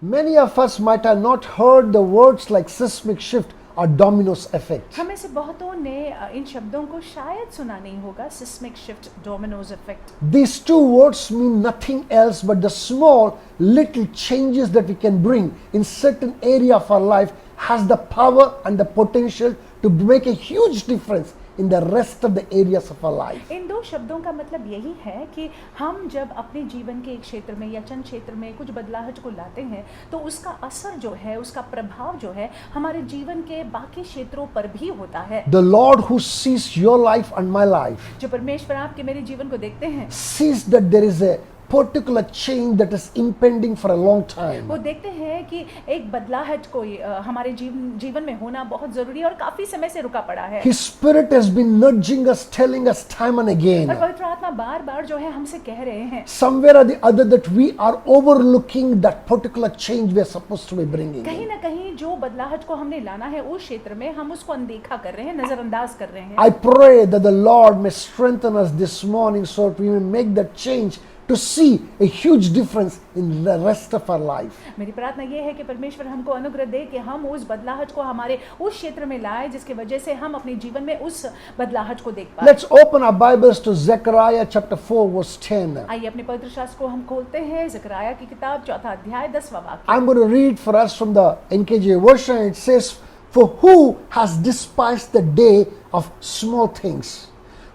Many of us might have not heard the words like seismic shift or dominoes effect. हमें से बहुतों ने इन शब्दों को शायद सुना नहीं होगा, seismic shift, Domino's effect. These two words mean nothing else but the small little changes that we can bring in certain area of our life has the power and the potential to make a huge difference in the rest of the areas of our life. इन दो शब्दों का मतलब यही है कि हम जब अपने जीवन के एक क्षेत्र में या चंद क्षेत्र में कुछ बदलाहट को लाते हैं तो उसका असर जो है, उसका प्रभाव जो है हमारे जीवन के बाकी क्षेत्रों पर भी होता है। The Lord who sees your life and my life जो परमेश्वर आपके मेरे जीवन को देखते हैं, sees that there is a particular change that is impending for a long time. वो देखते हैं कि एक बदलाहट कोई हमारे जीवन में होना बहुत जरूरी है और काफी समय से रुका पड़ा है। His Spirit has been nudging us, telling us time and again, और पवित्र आत्मा बार बार जो है हमसे कह रहे हैं somewhere or the other, that we are overlooking that particular change we are supposed to be bringing कहीं in. ना कहीं जो बदलाहट को हमने लाना है उस क्षेत्र में हम उसको अनदेखा कर रहे हैं, नजरअंदाज कर रहे हैं। I pray that the Lord may strengthen us this morning so that we may make that change to see a huge difference in the rest of our life. मेरी प्रार्थना ये है कि परमेश्वर हमको अनुग्रह दे कि हम उस बदलाहट को हमारे उस क्षेत्र में लाए जिसकी वजह से हम अपने जीवन में उस बदलाहट को देख पाए। Let's open our Bibles to Zechariah chapter 4 verse 10. आइए अपने पवित्र शास्त्र को हम खोलते हैं, ज़करिया की किताब 4 अध्याय 10वां वाक्य। I'm going to read for us from the NKJ version. It says, "For who has despised the day of small things?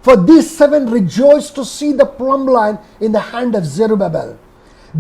For these 7 rejoice to see the plumb line in the hand of Zerubbabel.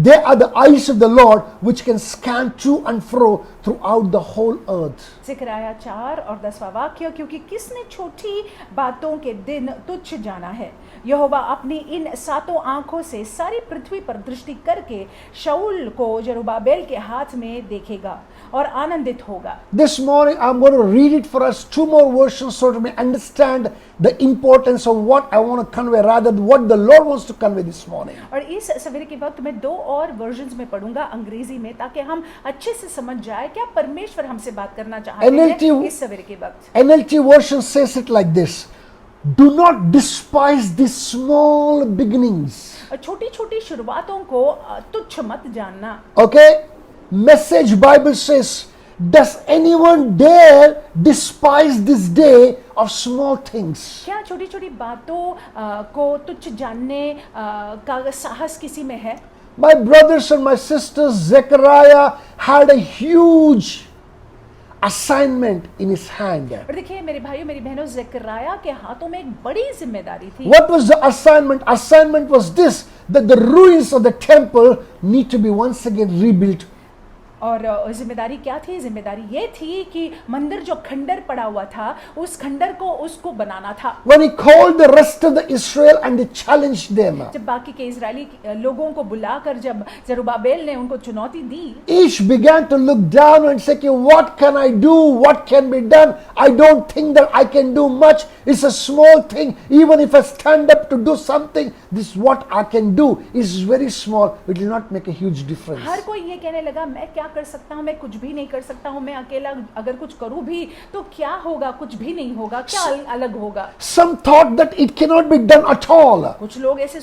They are the eyes of the Lord which can scan to and fro throughout the whole earth." Zakaria 4 और 10वां वाक्य, क्योंकि किसने छोटी बातों के दिन तुच्छ जाना है, यहोवा अपनी इन 7 आंखों से सारी पृथ्वी पर दृष्टि करके शाऊल को जरुब्बाबेल के हाथ में देखेगा और आनंदित होगा। This morning I'm going to read it for us 2 more versions so that we understand the importance of what I want to convey, rather than what the Lord wants to convey this morning. और इस सवेरे के वक्त में 2 और versions में पढ़ूंगा अंग्रेजी में, ताकि हम अच्छे से समझ जाए क्या परमेश्वर हमसे बात करना चाहते हैं इस सवेरे के वक्त। NLT version says it like this: "Do not despise these small beginnings." छोटी छोटी शुरुआतों को तुच्छ मत जानना। Okay? Message Bible says, "Does anyone dare despise this day of small things?" क्या छोटी छोटी बातों को तुच्छ जानने का साहस किसी में है? My brothers and my sisters, Zechariah had a huge assignment in his hand. और देखिए मेरे भाइयों मेरी बहनों, ज़करिया के हाथों में एक बड़ी जिम्मेदारी थी। What was the assignment? Assignment was this: that the ruins of the temple need to be once again rebuilt. और जिम्मेदारी क्या थी? जिम्मेदारी ये थी कि मंदिर जो खंडर पड़ा हुआ था उस खंडर को उसको बनाना था। When he called the rest of the Israel and he challenged them, जब बाकी के इजरायली लोगों को बुलाकर जब जरुब्बाबेल ने उनको चुनौती दी, each began to look down and say, "Okay, what can I do? What can be done? I don't think that I can do much. It's a small thing. Even if I stand up to do something, this is what I can do. It's very small. It will not make a huge difference." हर कोई ये कहने लगा, मैं क्या कर सकता हूँ, मैं कुछ भी नहीं कर सकता हूँ, मैं अकेला अगर कुछ करूँ भी तो क्या होगा, कुछ भी नहीं होगा, क्या अलग होगा। Some thought that it cannot be done at all. कुछ लोग ऐसे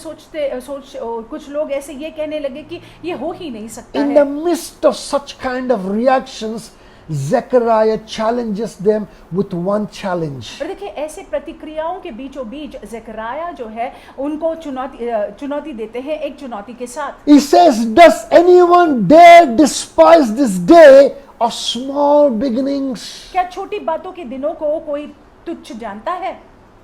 कुछ लोग ऐसे ये कहने लगे कि ये हो ही नहीं सकता In है। the midst of such kind of reactions, Zechariah challenges them with one challenge. और देखिए ऐसे प्रतिक्रियाओं के बीचों बीच ज़करिया जो है उनको चुनौती देते हैं एक चुनौती के साथ। He says, "Does anyone dare despise this day of small beginnings?" क्या छोटी बातों के दिनों को कोई तुच्छ जानता है?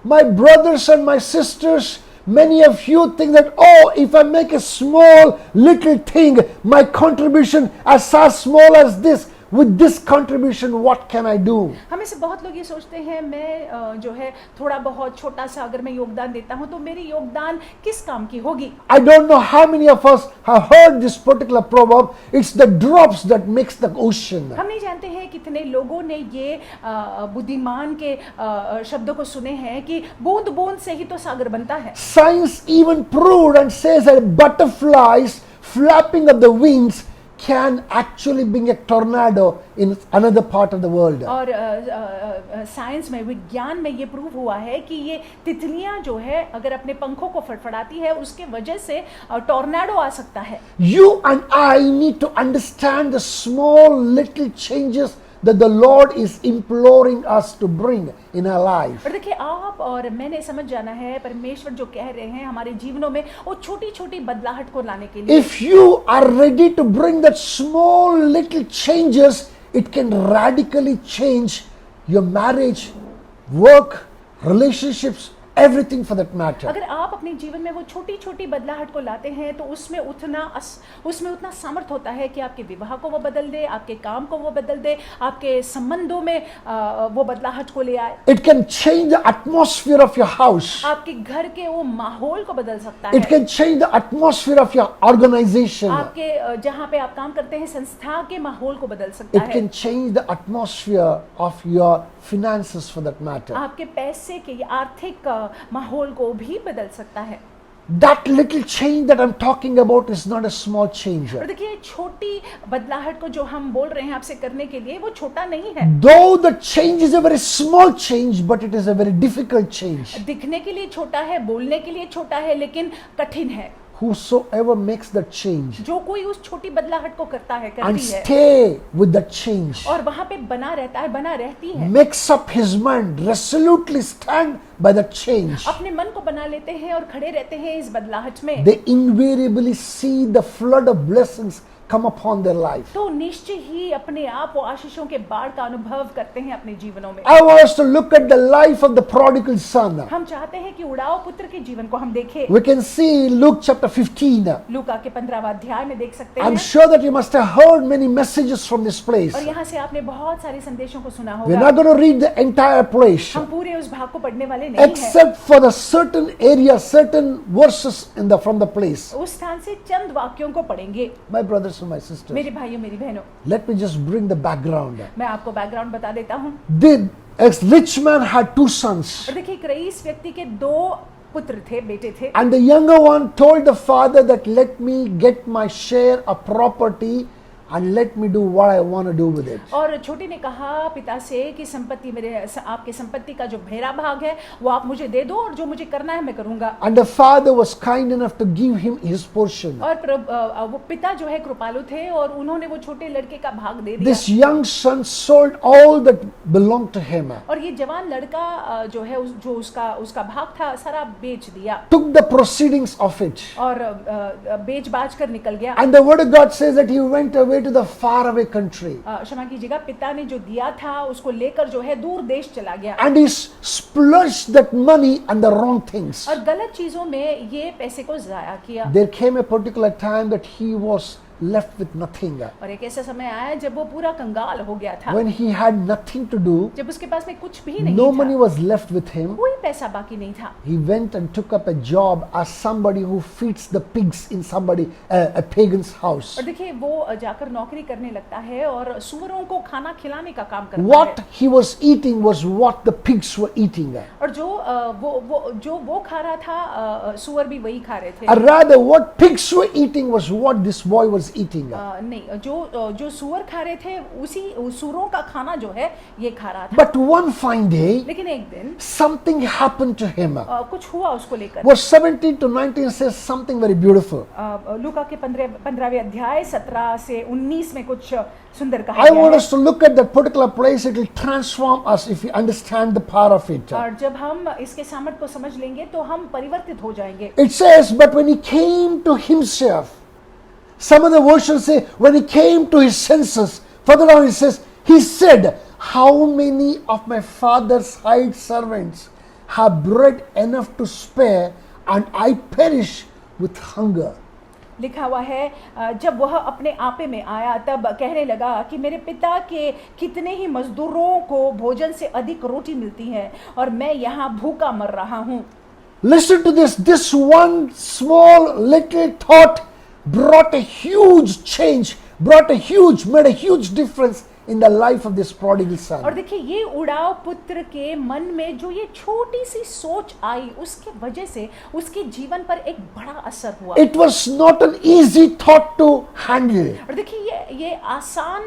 My brothers and my sisters, many of you think that, "Oh, if I make a small little thing, my contribution as small as this, with this contribution, what can I do?" हमें से बहुत लोग ये सोचते हैं, मैं जो है थोड़ा बहुत छोटा सा अगर मैं योगदान देता हूँ तो मेरी योगदान किस काम की होगी। I don't know how many of us have heard this particular proverb. It's the drops that makes the ocean. हम नहीं जानते हैं कितने लोगों ने ये बुद्धिमान के शब्दों को सुने हैं कि बूंद बूंद से ही तो सागर बनता है। Science even proved and says that butterflies flapping of the wings can actually bring a tornado in another part of the world. और साइंस में, विज्ञान में ये प्रूव हुआ है कि ये तितलियां जो है अगर अपने पंखों को फड़फड़ाती है उसके वजह से टॉर्नेडो आ सकता है. You and I need to understand the small little changes that the Lord is imploring us to bring in our life. और देखिए, आप और मैंने समझ जाना है परमेश्वर जो कह रहे हैं हमारे जीवनों में वो छोटी छोटी बदलाहट को लाने के लिए. If you are ready to bring that small little changes, it can radically change your marriage, work, relationships, everything for that matter. अगर आप अपने जीवन में वो छोटी छोटी बदलाहट को लाते हैं तो उसमें उतना सामर्थ होता है कि आपके विवाह को वो बदल दे, आपके काम को वो बदल दे, आपके संबंधों में वो बदलाहट को ले आए. It can change the atmosphere of your house. आपके घर के वो माहौल को बदल सकता है. It can change the atmosphere of your organization. आपके जहाँ पे आप काम करते हैं संस्था के माहौल को बदल सकता It है. can change the atmosphere of your finances for that matter. आपके पैसे के आर्थिक माहौल को भी बदल सकता है. That little change that I'm talking about is not a small change. और देखिए, छोटी बदलाहट को जो हम बोल रहे हैं आपसे करने के लिए वो छोटा नहीं है. Though the change is a very small change, but it is a very difficult change. दिखने के लिए छोटा है, बोलने के लिए छोटा है, लेकिन कठिन है. Whosoever makes that change जो कोई उस छोटी बदलाहट को करता है, and करती है stay with that change, और वहां पे बना रहता है, बना रहती है, makes up his mind, resolutely stand by that change, अपने मन को बना लेते हैं और खड़े रहते हैं इस बदलाहट में, they invariably see the flood of blessings come upon their life. तो निश्चय ही अपने आप वो आशीषों के बाढ़ का अनुभव करते हैं अपने जीवनों में. I want us to look at the life of the prodigal son. हम चाहते हैं कि उड़ाव पुत्र के जीवन को हम देखें. We can see Luke chapter 15. लूका के 15वां अध्याय में देख सकते I'm हैं. sure that you must have heard many messages from this place. और यहाँ से आपने बहुत सारे संदेशों को सुना We're होगा. not going to read the entire place, हम पूरे उस भाग को पढ़ने वाले नहीं हैं. except for the certain area, certain verses from the place. उस स्थान से चंद वाक्यों को पढ़ेंगे. My brothers and my sisters, मेरे भाइयों, मेरी बहनों, let me just bring the background. मैं आपको बैकग्राउंड बता देता हूँ. A rich man had two sons, और देखिए, एक रईस व्यक्ति के दो पुत्र थे, बेटे थे. and the younger one told the father that let me get my share of property and let me do what I want to do with it. और छोटे ने कहा पिता से कि संपत्ति आपके संपत्ति का जो मेरा भाग है वो आप मुझे दे दो और जो मुझे करना है मैं करूंगा. And the father was kind enough to give him his portion. और वो पिता जो है कृपालु थे और उन्होंने वो छोटे लड़के का भाग दे दिया. This young son sold all that belonged to him, और ये जवान लड़का जो है जो उसका भाग था सारा बेच दिया. took the proceedings of it. और बेच बाच कर निकल गया. And the word of God says that he went away to the faraway country. क्षमा कीजिएगा, पिता ने जो दिया था उसको लेकर जो है दूर देश चला गया. And he splurged that money on the wrong things. और गलत चीजों में ये पैसे को जाया किया. There came a particular time that he was left with nothing. और एक ऐसा समय आया जब वो पूरा कंगाल हो गया था. When he had nothing to do, जब उसके पास में कुछ भी नहीं no था, money was left with him. कोई पैसा बाकी नहीं था. He went and took up a job as somebody who feeds the pigs in a pagan's house. और देखिए, वो जाकर नौकरी करने लगता है और सुअरों को खाना खिलाने का काम करता What है. he was eating was what the pigs were eating. और वो खा रहा था, सुअर भी वही खा रहे थे. Or rather, what pigs were eating was what this boy was eating. नहीं, जो सुअर खा रहे थे उसी सुअरों का खाना जो है ये खा रहा था. But one fine day, लेकिन एक दिन something happened to him. कुछ हुआ उसको लेकर. Verse 17 to 19 says something very beautiful. लूका के 15वें अध्याय 17 से 19 में कुछ सुंदर कहा I गया want है. us to look at that particular place. It will transform us if we understand the power of it. और जब हम इसके सामर्थ्य को समझ लेंगे तो हम परिवर्तित हो जाएंगे. It says, but when he came to himself, some of the versions say, when he came to his senses, further down it says, he said, how many of my father's hired servants have bread enough to spare, and I perish with hunger. लिखा हुआ है, जब वह अपने आपे में आया तब कहने लगा कि मेरे पिता के कितने ही मजदूरों को भोजन से अधिक रोटी मिलती है और मैं यहाँ भूखा मर रहा हूँ. Listen to this. This one small little thought brought a huge change, made a huge difference in the life of this prodigal और son. देखिए ये उड़ाव पुत्र के मन में जो ये छोटी सी सोच आई, उसके वजह से उसके जीवन पर एक बड़ा असर हुआ। It was not an easy thought to handle. और देखिए ये आसान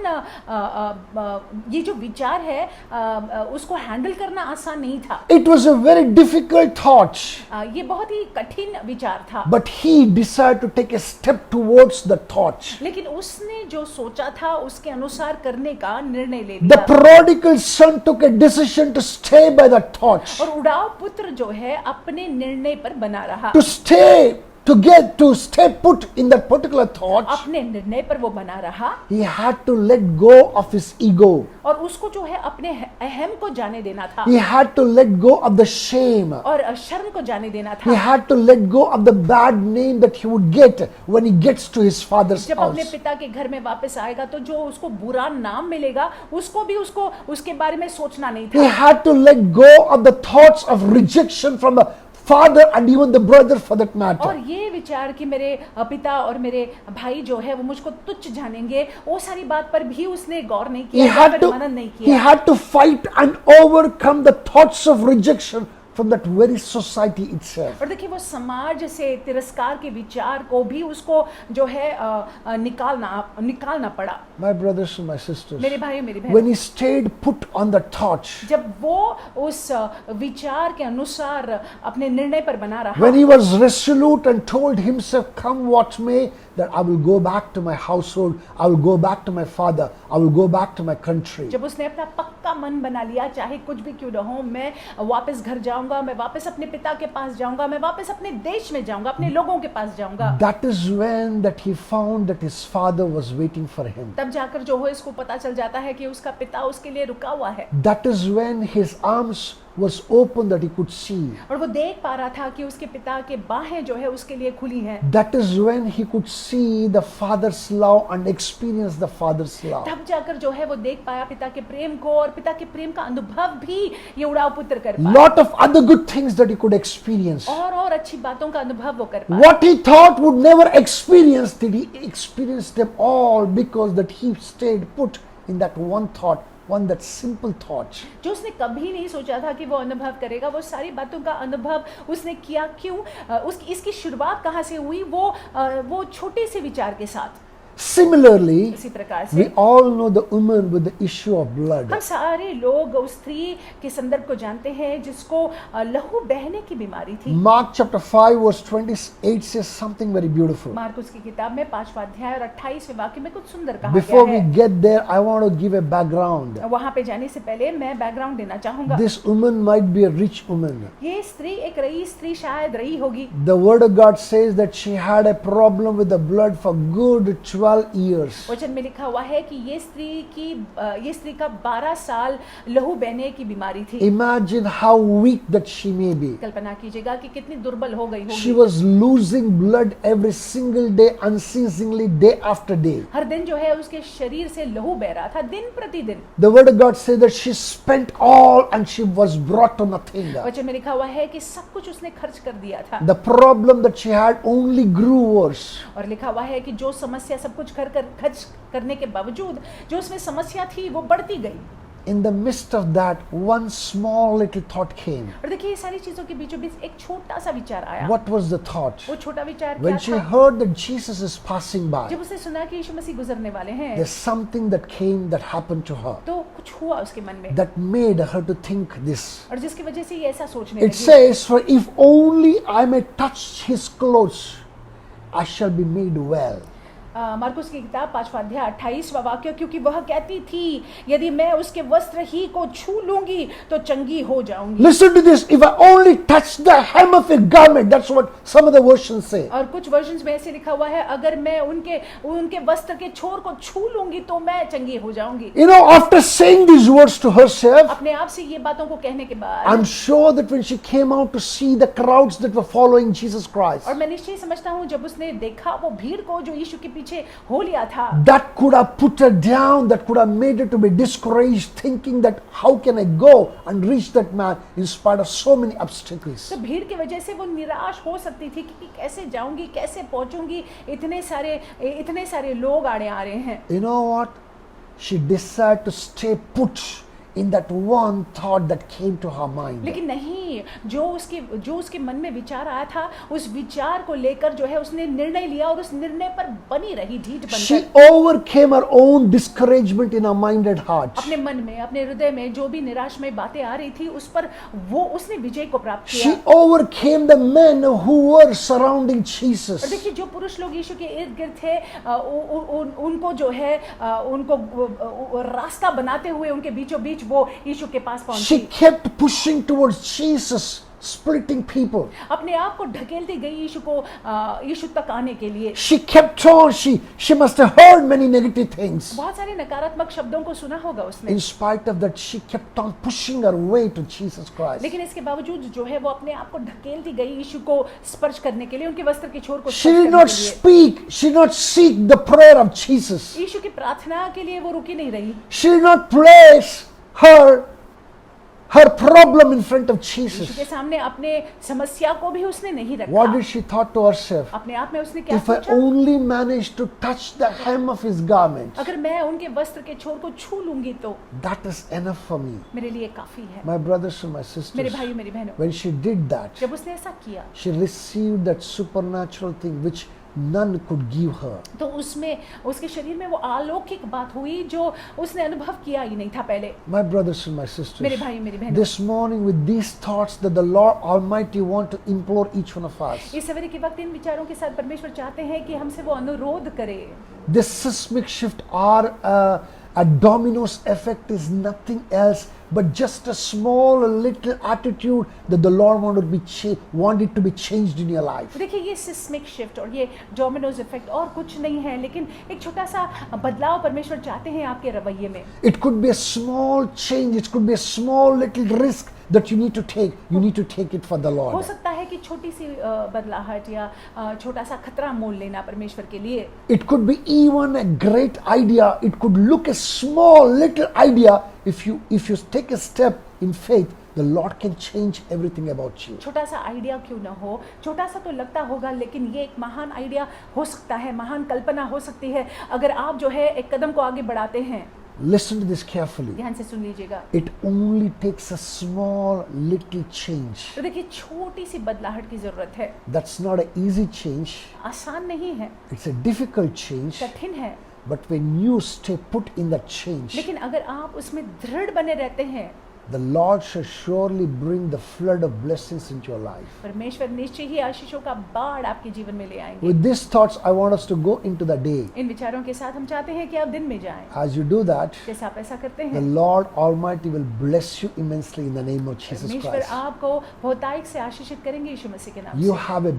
ये जो विचार है उसको हैंडल करना आसान नहीं था। It was a very difficult thought. ये बहुत ही कठिन विचार था। But he decided to take a step towards the thought. लेकिन उसने जो सोचा था उसके अनुसार करने का निर्णय ले The लिया। prodigal son took a decision to stay by the thought. और उड़ाव पुत्र जो है अपने निर्णय पर बना रहा। To stay put in that particular thought, अपने निर्णय पर वो बना रहा he had to let go of his ego. और उसको जो है अपने अहम को जाने देना था। He had to let go of the shame. और शर्म को जाने देना He था। had to let go of the bad name that he would get when he gets to his father's जब अपने house. पिता के घर में वापस आएगा तो जो उसको बुरा नाम मिलेगा उसको भी उसको उसके बारे में सोचना नहीं He था। had to let go of the thoughts of rejection from the father and even the brother for that और matter. ये विचार कि मेरे पिता और मेरे भाई जो है वो मुझको तुच्छ जानेंगे, वो सारी बात पर भी उसने गौर नहीं He किया, had to, मनन नहीं he किया। had to fight and overcome the thoughts of rejection from that very society itself. और देखिए वो समाज से तिरस्कार के विचार को भी उसको जो है निकालना पड़ा। My brothers and my sisters, मेरे भाई मेरी when बहन, he stayed put on the thought, जब वो उस विचार के अनुसार अपने निर्णय पर बना रहा, when he was resolute and told himself, come what may, that I will go back to my household, I will go back to my father, I will go back to my country. जब उसने अपना पक्का मन बना लिया, चाहे कुछ भी क्यों ना हो, मैं वापस घर जाऊंगा, मैं वापस अपने पिता के पास जाऊंगा, मैं वापस अपने देश में जाऊंगा, अपने लोगों के पास जाऊंगा। That is when that he found that his father was waiting for him. तब जाकर जो हो इसको पता चल जाता है कि उसका पिता उसके लिए रुका हुआ है। That is when his arms was open that he could see. और वो देख पा रहा था कि उसके पिता के बाहें जो है उसके लिए खुली हैं। That is when he could see the father's love and experience the father's love. तब जाकर जो है वो देख पाया पिता के प्रेम को, और पिता के प्रेम का अनुभव भी ये उड़ाव पुत्र कर पाया। Lot of other good things that he could experience. और अच्छी बातों का अनुभव वो कर पाया। What he thought would never experience, did he experience them all because that he stayed put in that one thought, that simple thought. जो उसने कभी नहीं सोचा था कि वो अनुभव करेगा, वो सारी बातों का अनुभव उसने किया। क्यों? इसकी शुरुआत कहाँ से हुई? वो छोटे से विचार के साथ। Similarly, इसी प्रकार we से all know the woman with the issue of blood. हम सारे लोग उस स्त्री के संदर्भ को जानते हैं जिसको लहू बहने की बीमारी थी। Mark chapter 5 verse 28 says something very beautiful. Marcus की किताब में 5वां अध्याय और 28वें वाक्य में कुछ सुंदर कहा Before गया we है। get there, I want to give a background. वहां पे जाने से पहले मैं बैकग्राउंड देना चाहूंगा। This woman might be a rich woman. ये स्त्री एक रई स्त्री शायद रही होगी। The word of God says that she had a problem with the blood for good 12 years. वचन में लिखा हुआ है कि ये स्त्री का 12 साल लहू बहने की बीमारी थी। Imagine how weak that she may be. कल्पना कीजिएगा कि कितनी दुर्बल हो गई She होगी। was losing blood every single day, unceasingly, day after day. हर दिन जो है उसके शरीर से लहू बह रहा था, दिन प्रतिदिन। The word of God says that she spent all and she was brought to nothing. वचन में लिखा हुआ है कि सब कुछ उसने खर्च कर दिया था। The problem that she had only grew worse. और लिखा हुआ है कि जो समस्या सब कुछ खर्च करने के बावजूद जो उसमें समस्या थी वो बढ़ती गई। In the midst of that, one small little thought came. और देखिए ये सारी चीजों के बीचों बीच एक छोटा सा विचार आया। What was the thought? वो छोटा विचार When क्या she था? heard that Jesus is passing by, जब उसने सुना कि यीशु मसीह गुजरने वाले हैं, there's something that came that happened to her तो कुछ हुआ उसके मन में, that made her to think this. और जिसकी वजह से ये ऐसा सोचने It लगी। says, for if only I may touch his clothes, I shall be made well. Marcus की किताब 5वां अध्याय 28वां वाक्य, क्योंकि वह कहती थी यदि मैं उसके वस्त्र ही को छू लूंगी तो चंगी हो जाऊंगी। Listen to this. If I only touch the hem of a garment, that's what some of the versions say. और कुछ वर्जन्स में ऐसे लिखा हुआ है, अगर मैं उनके वस्त्र के छोर को छू लूंगी तो मैं चंगी हो जाऊंगी। You know, after saying these words to herself, अपने आप से ये बातों को कहने के बाद I'm sure that when she came out to see the crowds that were following Jesus Christ, और मैं निश्चय समझता हूँ जब उसने देखा वो भीड़ को जो यीशु के पीछे हो लिया था, that could have put her down, that could have made her to be discouraged, thinking that how can I go and reach that man in spite of so many obstacles. तो भीड़ की वजह से वो निराश हो सकती थी कि कैसे जाऊंगी, कैसे पहुंचूंगी, इतने सारे लोग आड़े आ रहे हैं। You know what? she decided to stay put in that one thought that came to her mind. लेकिन नहीं, जो उसके मन में विचार आया था, उस विचार को लेकर जो है उसने निर्णय लिया और उस निर्णय पर बनी रही, ढीठ She बनकर। overcame her own discouragement in her mind and heart. अपने मन में, अपने हृदय में जो भी निराशमय बातें आ रही थी, उस पर वो उसने विजय को प्राप्त She किया। overcame the men who were surrounding और Jesus. देखिए, जो पुरुष लोग यीशु के इर्द गिर्द थे, उनको जो है उनको रास्ता बनाते हुए उनके बीचों बीच वो यीशु के पास She पहुंची। kept pushing towards Jesus, splitting people. अपने आप को ढकेलती गई यीशु तक आने के लिए। She kept on. She must have heard many negative things. बहुत सारे नकारात्मक शब्दों को सुना होगा उसने, In spite of that, she kept on pushing her way to Jesus Christ. लेकिन इसके बावजूद जो है वो अपने आप को ढकेलती गई यीशु को स्पर्श करने के लिए, उनके वस्त्र की छोर को She स्पर्श did करने not के लिए। speak. She did not seek the prayer of Jesus. यीशु की प्रार्थना के लिए वो रुकी नहीं रही। She did not place her problem in front of Yeshu Jesus. के सामने अपने समस्या को भी उसने नहीं रखा। What did she thought to herself? अपने आप में उसने क्या If I सोचा, only manage to touch the hem of his garment, अगर मैं उनके वस्त्र के छोर को छू लूंगी तो that is enough for me. मेरे लिए काफी है। My brothers and my मेरे sisters, भाइयों, मेरी बहनों, when she did that, जब उसने ऐसा किया she received that supernatural thing which none could give her. तो उसमें उसके शरीर में वो अलौकिक बात हुई जो उसने अनुभव किया ही नहीं था पहले। My brothers and my sisters, मेरे भाई, मेरी बहनों, this morning with these thoughts that the Lord Almighty want to implore each one of us, इस सवेरे के वक्त इन विचारों के साथ परमेश्वर चाहते हैं कि हमसे वो अनुरोध करे। this seismic shift or a dominoes effect is nothing else but just a small little attitude that the Lord wanted to be changed in your life. देखिए, ये सिस्मिक शिफ्ट और ये डोमिनोज इफेक्ट और कुछ नहीं है, लेकिन एक छोटा सा बदलाव परमेश्वर चाहते हैं आपके रवैये में। It could be a small change, it could be a small little risk that you need to take. You need to take it for the हो Lord. सकता है कि छोटी सी बदलाहट या छोटा सा खतरा मोल लेना परमेश्वर के लिए। It could be even a great idea. It could look a small little idea. If you take a step in faith, the Lord can change everything about you. छोटा सा आइडिया क्यों ना हो, छोटा सा तो लगता होगा, लेकिन ये एक महान आइडिया हो सकता है, महान कल्पना हो सकती है अगर आप जो है एक कदम को आगे बढ़ाते हैं। Listen to this carefully. ध्यान से सुन लीजिएगा। It only takes a small little change. तो देखिए, छोटी सी बदलाहट की जरूरत है। That's not an easy change. आसान नहीं है, It's a difficult change. कठिन है, But when you stay put in that change, लेकिन अगर आप उसमें दृढ़ बने रहते हैं, the Lord shall surely bring the flood of blessings into your life. परमेश्वर निश्चय ही आशीषों का बाढ़ आपके जीवन में ले आएंगे। With these thoughts, I want us to go into the day. इन विचारों के साथ हम चाहते हैं कि आप दिन में जाएं। As you do that, जैसे आप ऐसा करते the हैं, Lord Almighty will bless you immensely in the name of Jesus परमेश्वर Christ. आपको बहुतायत से आशीषित करेंगे यीशु मसीह के नाम You से। have a